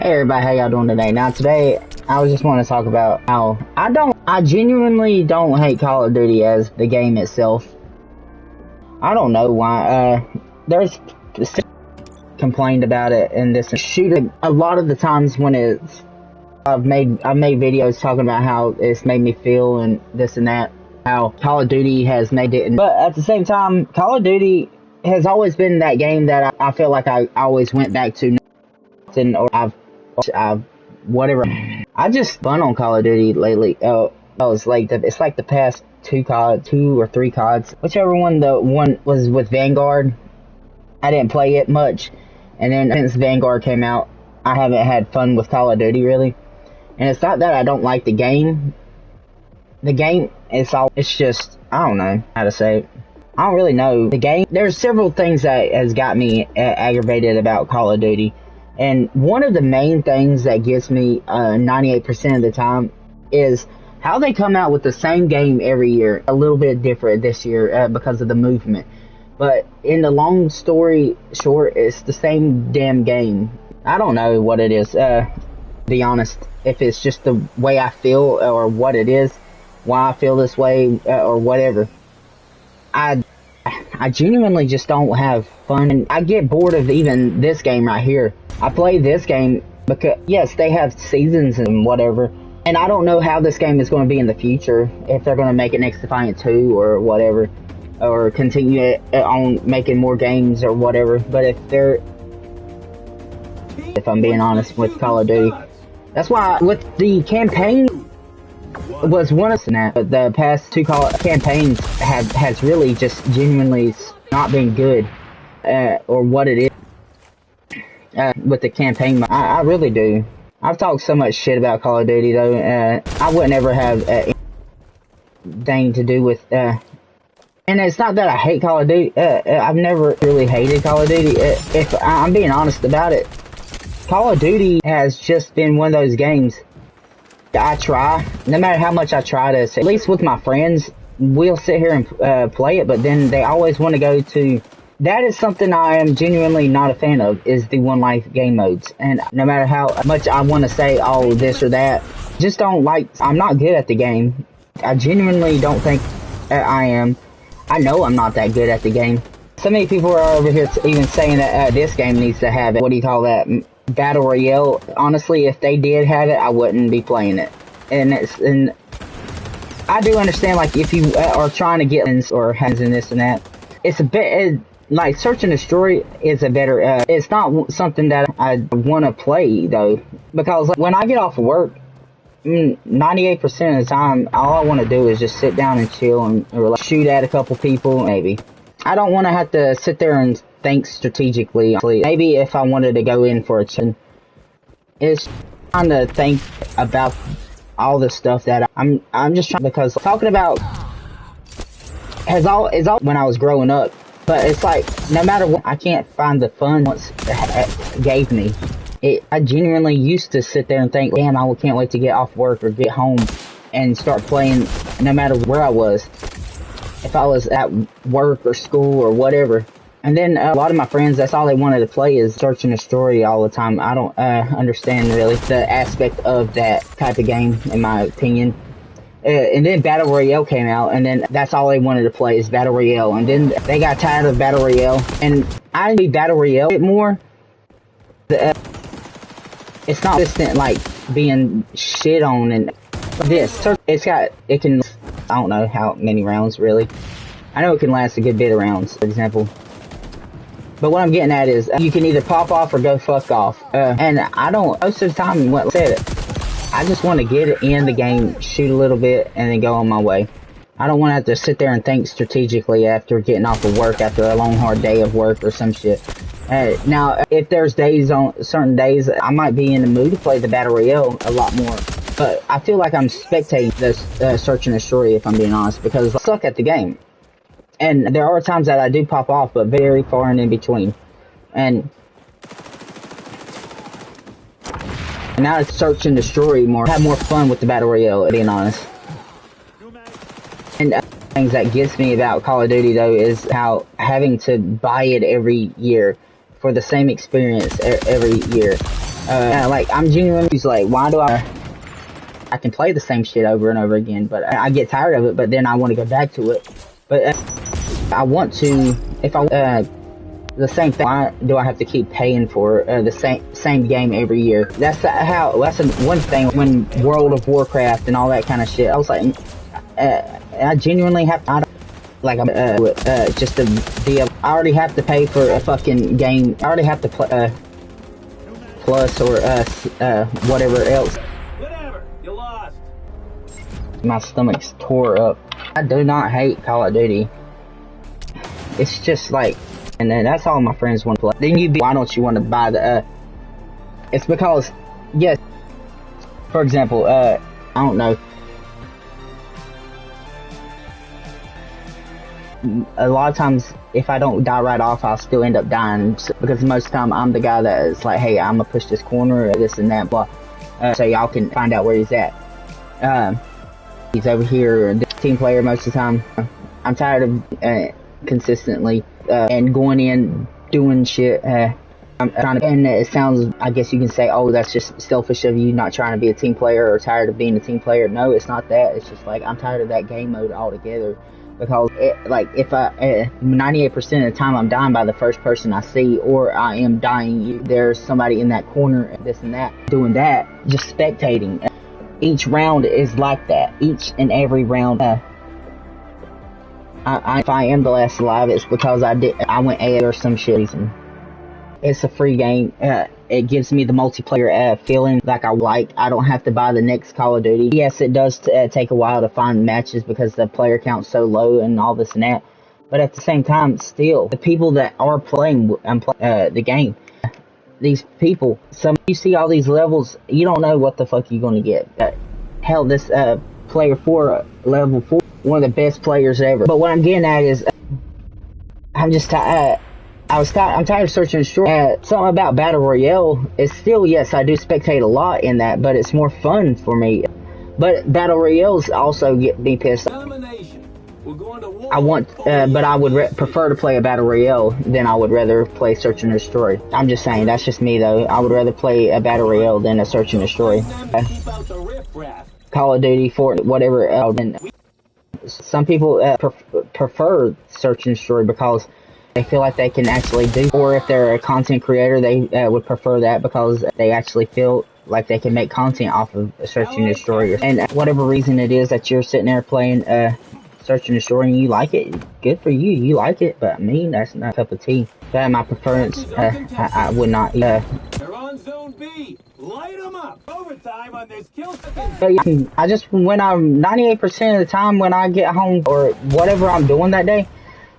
Hey everybody, how y'all doing today? Now today, I just want to talk about how I genuinely don't hate Call of Duty as the game itself. I don't know why, there's complained about it and this shooting a lot of the times when I've made videos talking about how it's made me feel and this and that, how Call of Duty has made it, but at the same time, Call of Duty has always been that game that I feel like I always went back to, or I've whatever. I just fun on Call of Duty lately. It's like the past two or three CODs, whichever one. The one was with Vanguard. I didn't play it much, and then since Vanguard came out, I haven't had fun with Call of Duty really. And it's not that I don't like the game. The game it's just, I don't know how to say it. I don't really know the game. There's several things that has got me aggravated about Call of Duty. And one of the main things that gets me 98% of the time is how they come out with the same game every year. A little bit different this year because of the movement. But in the long story short, it's the same damn game. I don't know what it is, to be honest. If it's just the way I feel or what it is, why I feel this way or whatever. I genuinely just don't have fun. And I get bored of even this game right here. I play this game because, yes, they have seasons and whatever. And I don't know how this game is going to be in the future. If they're going to make it Next Defiant 2 or whatever. Or continue it on making more games or whatever. But if I'm being honest with Call of Duty. That's why with the campaign was one of the past two campaigns has really just genuinely not been good, or what it is, with the campaign. I really do. I've talked so much shit about Call of Duty though. I would never have anything to do with, and it's not that I hate Call of Duty. I've never really hated Call of Duty. If I'm being honest about it, Call of Duty has just been one of those games. I try, no matter how much I try to, at least with my friends, we'll sit here and play it, but then they always want to go to, that is something I am genuinely not a fan of, is the one life game modes. And no matter how much I want to say, oh, this or that, just don't like, I'm not good at the game. I genuinely don't think I am. I know I'm not that good at the game. So many people are over here even saying that this game needs to have it. What do you call that? Battle Royale. Honestly, if they did have it, I wouldn't be playing it. And I do understand, like, if you are trying to get ins or hands in this and that, it's a bit like Search and Destroy is a better. It's not something that I want to play though, because like, when I get off of work, 98% of the time, all I want to do is just sit down and chill and relax, shoot at a couple people, maybe. I don't want to have to sit there and think strategically. Maybe if I wanted to go in for a chin, it's trying to think about all the stuff that I'm just trying, because talking about is all when I was growing up, but it's like no matter what, I can't find the fun once it gave me. I genuinely used to sit there and think, damn, I can't wait to get off work or get home and start playing, no matter where I was. If I was at work or school or whatever. And then a lot of my friends, that's all they wanted to play is Search and Destroy all the time. I don't understand really the aspect of that type of game, in my opinion. And then Battle Royale came out, and then that's all they wanted to play is Battle Royale. And then they got tired of Battle Royale, and I need Battle Royale a bit more. It's not consistent, like, being shit on and this. It can, I don't know how many rounds really. I know it can last a good bit of rounds, for example. But what I'm getting at is, you can either pop off or go fuck off. And I don't, most of the time, what I said, I just want to get it in the game, shoot a little bit, and then go on my way. I don't want to have to sit there and think strategically after getting off of work, after a long hard day of work or some shit. Now, if there's certain days, I might be in the mood to play the Battle Royale a lot more. But I feel like I'm spectating this Search and Destroy, if I'm being honest, because I suck at the game. And there are times that I do pop off, but very far and in between. And now it's Search and Destroy more. Have more fun with the Battle Royale, being honest. And things that gets me about Call of Duty though is how having to buy it every year for the same experience every year. Like I'm genuinely like, why do I can play the same shit over and over again, but I get tired of it. But then I want to go back to it. But I want to, if I the same thing. Why do I have to keep paying for the same game every year? That's one thing when World of Warcraft and all that kind of shit. I was like, I genuinely have to. Just to be. I already have to pay for a fucking game. I already have to play plus or whatever else. Whatever, you lost. My stomach's tore up. I do not hate Call of Duty. It's just like. And then that's all my friends want to play. Then why don't you want to buy the, it's because, yes, for example, I don't know, a lot of times, if I don't die right off, I'll still end up dying, because most of the time, I'm the guy that is like, hey, I'm gonna push this corner, this and that, blah, so y'all can find out where he's at. He's over here, team player most of the time. I'm tired of, consistently and going in doing shit. I'm trying to, and it sounds, I guess you can say, oh, that's just selfish of you not trying to be a team player or tired of being a team player. No, it's not that. It's just like I'm tired of that game mode altogether, because if I 98% of the time I'm dying by the first person I see, or I am dying, there's somebody in that corner, this and that, doing that, just spectating. Each round is like that. Each and every round. If I am the last alive, it's because I went AFK or some shit reason. It's a free game. It gives me the multiplayer feeling like I like. I don't have to buy the next Call of Duty. Yes, it does take a while to find matches because the player count's so low and all this and that. But at the same time, still, the people that are playing the game, these people, you see all these levels, you don't know what the fuck you're going to get. Hell, this player 4, level 4, one of the best players ever. But what I'm getting at is, I'm just tired. I'm tired of searching and destroying. Something about Battle Royale is still, yes, I do spectate a lot in that, but it's more fun for me. But Battle Royales also get me pissed off. I want, but I would prefer to play a Battle Royale than I would rather play Search and Destroy. I'm just saying, that's just me though. I would rather play a Battle Royale than a Search and Destroy. Call of Duty, Fortnite, whatever else. Some people prefer Search and Destroy because they feel like they can actually do, or if they're a content creator, they would prefer that because they actually feel like they can make content off of Search and Destroy. And whatever reason it is that you're sitting there playing Search and Destroy and you like it, good for you, you like it, but me, that's not a cup of tea. That my preference, I would not. They're on zone B. Light them up. Overtime on this kill. I just, when I'm 98% of the time when I get home or whatever I'm doing that day,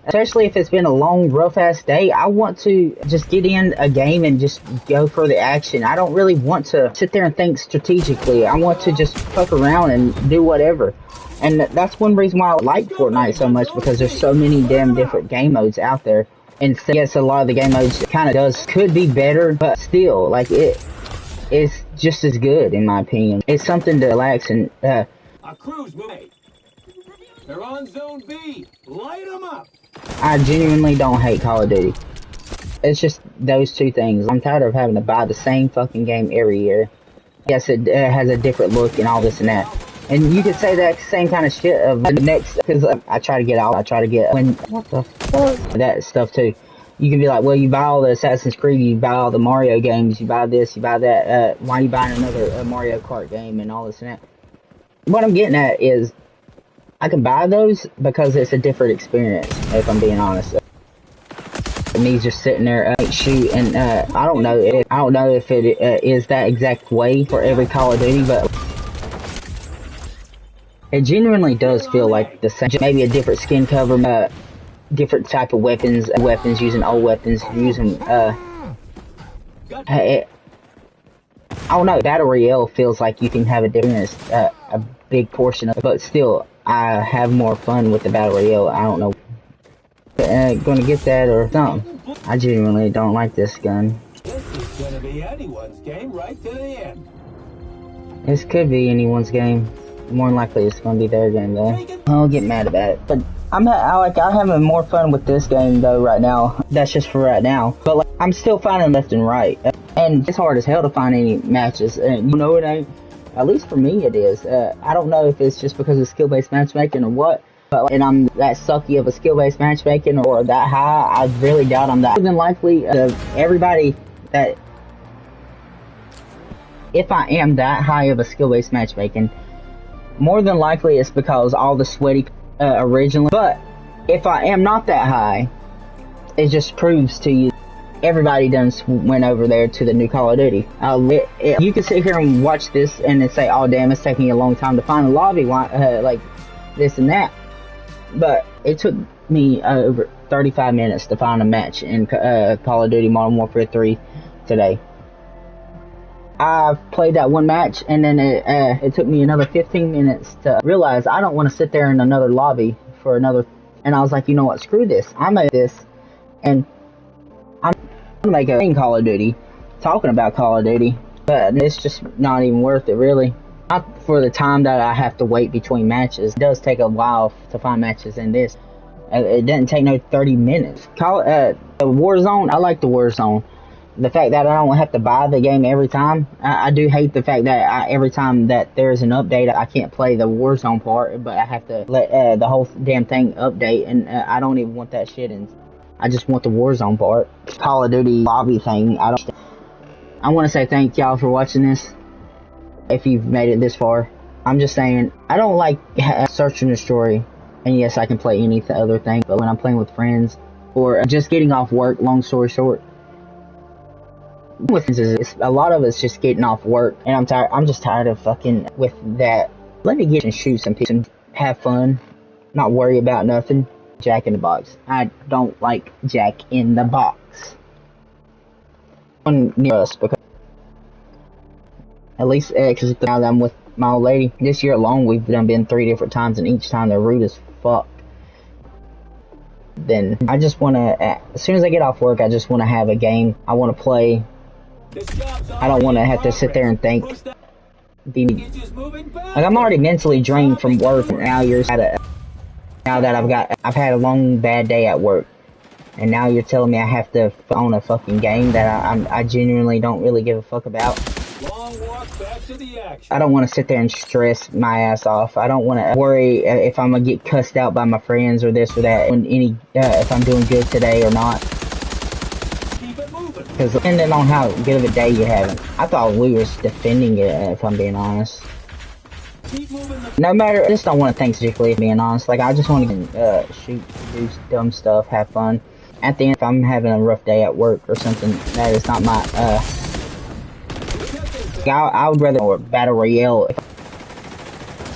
especially if it's been a long, rough-ass day, I want to just get in a game and just go for the action. I don't really want to sit there and think strategically. I want to just fuck around and do whatever. And that's one reason why I like Fortnite so much, because there's so many damn different game modes out there. And so, yes, a lot of the game modes could be better, but still, like, it's just as good, in my opinion. It's something to relax and, A cruise movie. They're on zone B. Light them up. I genuinely don't hate Call of Duty. It's just those two things. I'm tired of having to buy the same fucking game every year. Yes, it has a different look and all this and that. And you could say that same kind of shit of the next, because I try to get out, what the fuck? That stuff too. You can be like, well, you buy all the Assassin's Creed, you buy all the Mario games, you buy this, you buy that, why are you buying another Mario Kart game and all this and that? What I'm getting at is, I can buy those because it's a different experience, if I'm being honest. Me just sitting there shooting, I don't know if it is that exact way for every Call of Duty, but it genuinely does feel like the same. Maybe a different skin cover, different type of weapons, using old weapons, using, I don't know, Battle Royale feels like you can have a different, a big portion of it, but still, I have more fun with the Battle Royale. I don't know. Gonna get that or something. I genuinely don't like this gun. This is gonna be anyone's game right to the end. This could be anyone's game. More than likely, it's gonna be their game though. I'll get mad about it. But I'm having more fun with this game though right now. That's just for right now. But like, I'm still finding left and right. And it's hard as hell to find any matches, and you know it ain't. At least for me it is. I don't know if it's just because of skill-based matchmaking or what, but and I'm that sucky of a skill-based matchmaking or that high, I really doubt I'm that. More than likely, everybody that, if I am that high of a skill-based matchmaking, more than likely it's because all the sweaty originally. But if I am not that high, it just proves to you everybody done went over there to the new Call of Duty. You can sit here and watch this and then say, oh damn, it's taking you a long time to find a lobby, like this and that. But it took me over 35 minutes to find a match in Call of Duty Modern Warfare 3 today. I played that one match, and then it took me another 15 minutes to realize I don't want to sit there in another lobby for another. And I was like, you know what, screw this. I made this, and I'm gonna make a Call of Duty, talking about Call of Duty, but it's just not even worth it, really. Not for the time that I have to wait between matches. It does take a while to find matches in this. It doesn't take no 30 minutes. The Warzone, I like the Warzone. The fact that I don't have to buy the game every time. I do hate the fact that every time that there's an update, I can't play the Warzone part, but I have to let the whole damn thing update, and I don't even want that shit in. I just want the Warzone part. Call of Duty lobby thing, I want to say thank y'all for watching this, if you've made it this far. I'm just saying, I don't like search and destroy, and yes, I can play any other thing, but when I'm playing with friends, or just getting off work, long story short, with a lot of it's just getting off work, and I'm just tired of fucking with that. Let me get and shoot some people and have fun, not worry about nothing. Jack in the Box. I don't like Jack in the Box. One near us, because at least because now that I'm with my old lady, this year alone we've been 3 different times, and each time they're rude as fuck. Then I just want to, as soon as I get off work, I just want to have a game I want to play. I don't want to have to sit there and think. Like, I'm already mentally drained from work, and now that I've had a long bad day at work, and now you're telling me I have to own a fucking game that I genuinely don't really give a fuck about. I don't want to sit there and stress my ass off. I don't want to worry if I'm gonna get cussed out by my friends or this or that, if I'm doing good today or not. Because depending on how good of a day you're having, I thought we were defending it, if I'm being honest. No matter, I just don't want to think particularly, being honest. Like, I just want to shoot, do dumb stuff, have fun. At the end, if I'm having a rough day at work or something, that is not my, I would rather battle royale,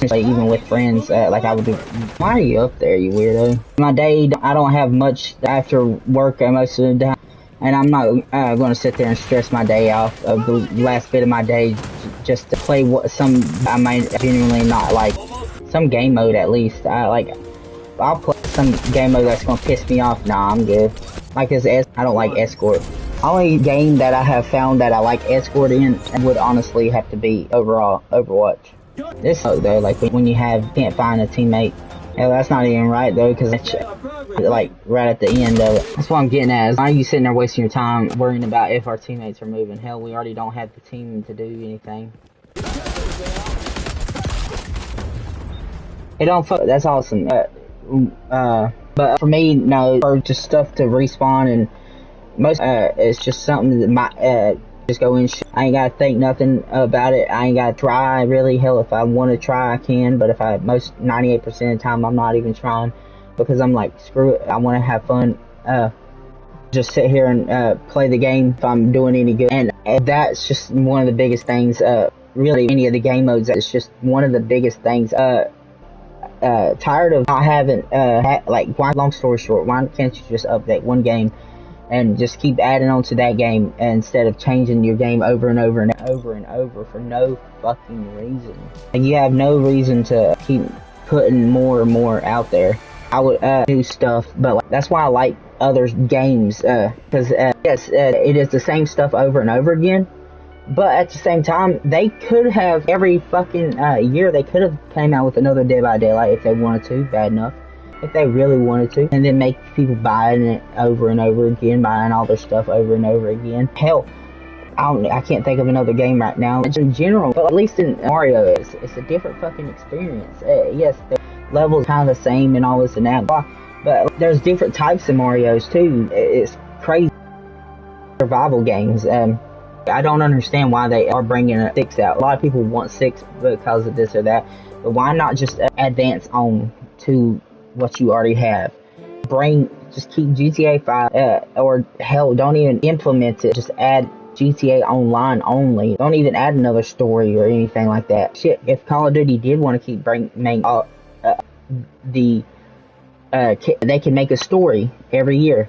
even with friends, like I would do. Why are you up there, you weirdo? My day, I don't have much after work most of the time, and I'm not going to sit there and stress my day off of the last bit of my day just to play some I might genuinely not like. Some game mode at least. I'll play some game mode that's going to piss me off. Nah, I'm good. Like this, I don't like Escort. Only game that I have found that I like Escort in would honestly have to be overall Overwatch. This though, like when you can't find a teammate. Hell, that's not even right though, because like right at the end of it. That's what I'm getting at. Is why are you sitting there wasting your time worrying about if our teammates are moving? Hell, we already don't have the team to do anything. It don't fuck. That's awesome. But for me, no, for just stuff to respawn, and most it's just something that might just go in. I ain't gotta think nothing about it. I ain't gotta try really. Hell, if I want to try, I can. But if 98% of the time, I'm not even trying, because I'm like, screw it. I want to have fun. Just sit here and play the game if I'm doing any good. And that's just one of the biggest things. Really, any of the game modes. It's just one of the biggest things. Tired of not having like, why, long story short, why can't you just update one game and just keep adding on to that game instead of changing your game over and over and over and over for no fucking reason? Like, you have no reason to keep putting more and more out there. I would do stuff, but like, that's why I like other games, because yes, it is the same stuff over and over again. But at the same time, they could have every fucking year, they could have came out with another Dead by Daylight if they wanted to, bad enough. If they really wanted to. And then make people buying it over and over again, buying all their stuff over and over again. Hell, I can't think of another game right now. In general, but at least in Mario, it's a different fucking experience. Yes, the levels kind of the same and all this and that, but there's different types of Marios too. It's crazy. Survival games. I don't understand why they are bringing a 6 out. A lot of people want 6 because of this or that, but why not just advance on to what you already have? Just keep GTA 5, or hell, don't even implement it. Just add GTA Online only. Don't even add another story or anything like that. Shit, if Call of Duty did want to keep they can make a story every year.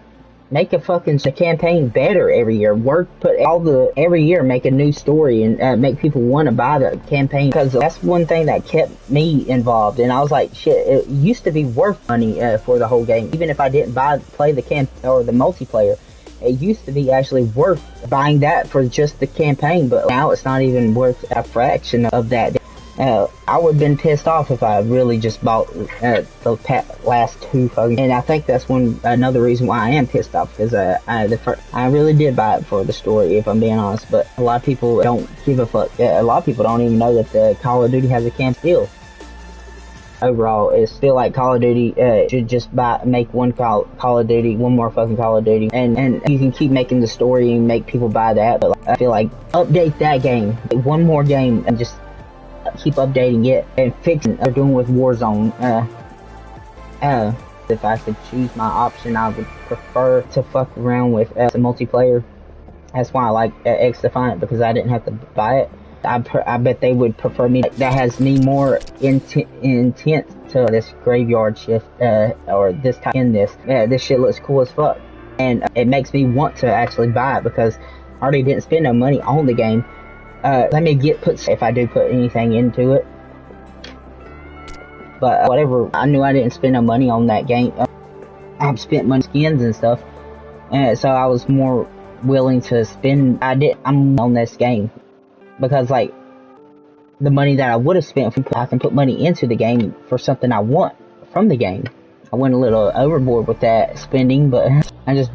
Make a fucking campaign better every year. Every year make a new story and make people want to buy the campaign, because that's one thing that kept me involved. And I was like, shit, it used to be worth money for the whole game, even if I didn't play the the multiplayer. It used to be actually worth buying that for just the campaign, but now it's not even worth a fraction of that. I would have been pissed off if I really just bought the last 2 fucking, and I think that's another reason why I am pissed off, because I really did buy it for the story, if I'm being honest. But a lot of people don't give a fuck. A lot of people don't even know that the Call of Duty has a campaign still. Overall, it's still like Call of Duty should just make one Call of Duty, one more fucking Call of Duty, and you can keep making the story and make people buy that. But I feel like update that game, one more game, and just keep updating it and fixing what they're doing with Warzone. If I could choose my option, I would prefer to fuck around with the multiplayer. That's why I like XDefiant, because I didn't have to buy it. I bet they would prefer me. That has me more intent to this graveyard shift, or this type in this. This shit looks cool as fuck, and it makes me want to actually buy it, because I already didn't spend no money on the game. Let me if I do put anything into it. But whatever, I knew I didn't spend no money on that game. I've spent money on skins and stuff, and so I was more willing to spend. I'm on this game, because like the money that I would have spent, I can put money into the game for something I want from the game. I went a little overboard with that spending, but I just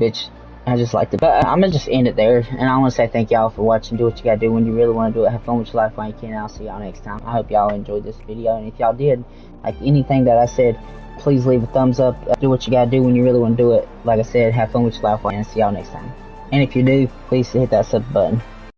like to. But I'm gonna just end it there, and I want to say thank y'all for watching. Do what you gotta do when you really want to do it. Have fun with your life while you can, and I'll see y'all next time. I hope y'all enjoyed this video, and if y'all did, like anything that I said, please leave a thumbs up. Do what you gotta do when you really want to do it. Like I said, have fun with your life, and see y'all next time. And if you do, please hit that sub button.